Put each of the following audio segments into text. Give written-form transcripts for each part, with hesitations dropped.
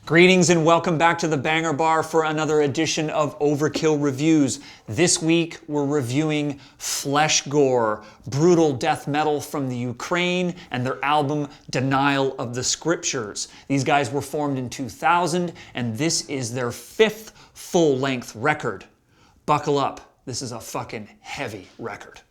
Greetings and welcome back to the Banger Bar for another edition of Overkill Reviews. This week we're reviewing FLESHGORE, brutal death metal from the Ukraine, and their album Denial of the Scriptures. These guys were formed in 2000 and this is their fifth full-length record. Buckle up, this is a fucking heavy record.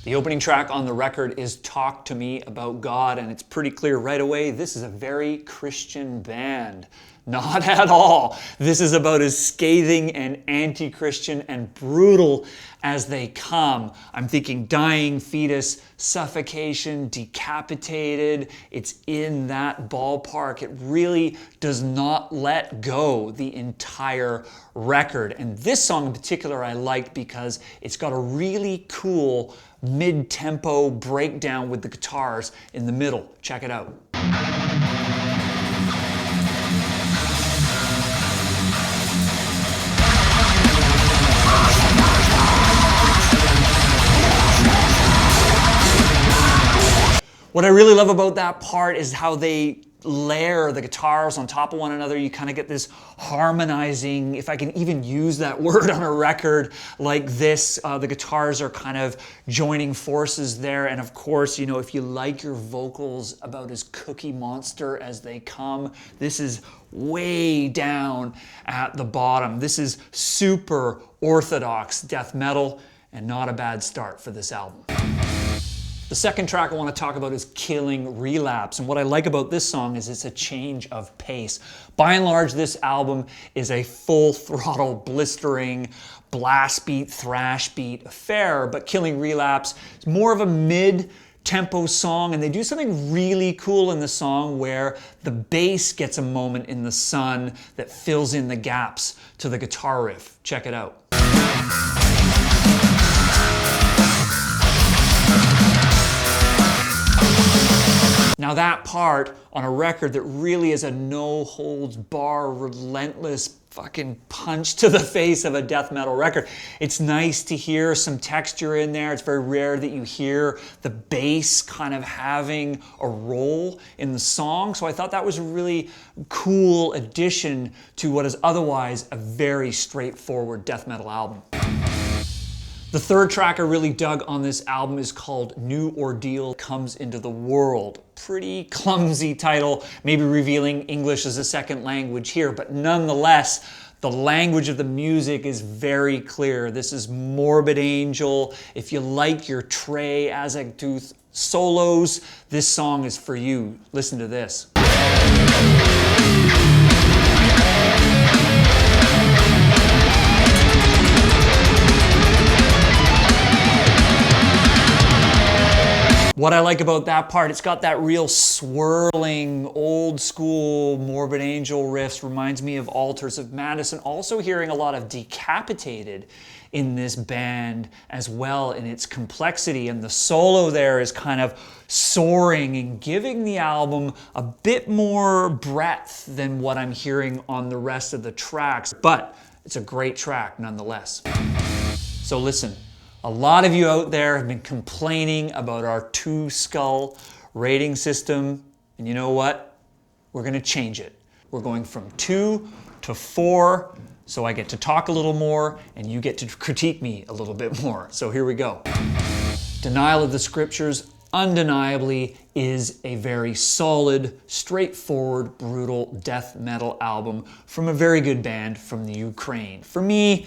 The opening track on the record is Talk to Me About God, and it's pretty clear right away this is a very Christian band. Not at all. This is about as scathing and anti-Christian and brutal as they come. I'm thinking dying fetus, suffocation, decapitated. It's in that ballpark. It really does not let go the entire record. And this song in particular I liked because it's got a really cool mid-tempo breakdown with the guitars in the middle. Check it out. What I really love about that part is how they layer the guitars on top of one another. You kind of get this harmonizing, if I can even use that word on a record like this. The guitars are kind of joining forces there. And of course, you know, if you like your vocals about as Cookie Monster as they come, this is way down at the bottom. This is super orthodox death metal and not a bad start for this album. The second track I want to talk about is Killing Relapse, and what I like about this song is it's a change of pace. By and large, this album is a full throttle, blistering, blast beat, thrash beat affair, but Killing Relapse is more of a mid-tempo song, and they do something really cool in the song where the bass gets a moment in the sun that fills in the gaps to the guitar riff. Check it out. Now that part on a record that really is a no-holds-bar, relentless fucking punch to the face of a death metal record. It's nice to hear some texture in there. It's very rare that you hear the bass kind of having a role in the song. So I thought that was a really cool addition to what is otherwise a very straightforward death metal album. The third track I really dug on this album is called New Ordeal Comes Into the World. Pretty clumsy title, maybe revealing English as a second language here, but nonetheless, the language of the music is very clear. This is Morbid Angel. If you like your Trey Azagtooth solos, this song is for you. Listen to this. What I like about that part, it's got that real swirling, old school Morbid Angel riffs, reminds me of Altars of Madison. Also hearing a lot of Decapitated in this band as well in its complexity, and the solo there is kind of soaring and giving the album a bit more breadth than what I'm hearing on the rest of the tracks, but it's a great track nonetheless. So listen. A lot of you out there have been complaining about our 2-skull rating system, and you know what? We're going to change it. We're going from 2 to 4, so I get to talk a little more, and you get to critique me a little bit more. So here we go. Denial of the Scriptures undeniably is a very solid, straightforward, brutal death metal album from a very good band from the Ukraine. For me,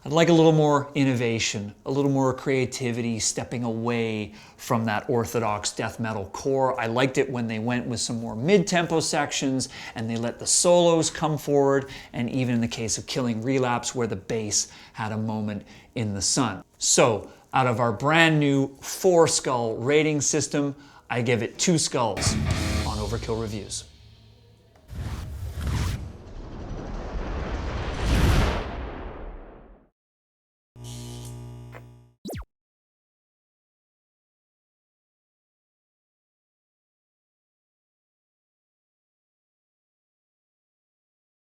I'd like a little more innovation, a little more creativity, stepping away from that orthodox death metal core. I liked it when they went with some more mid-tempo sections and they let the solos come forward, and even in the case of Killing Relapse where the bass had a moment in the sun. So out of our brand new 4-skull rating system, I give it 2 skulls on Overkill Reviews.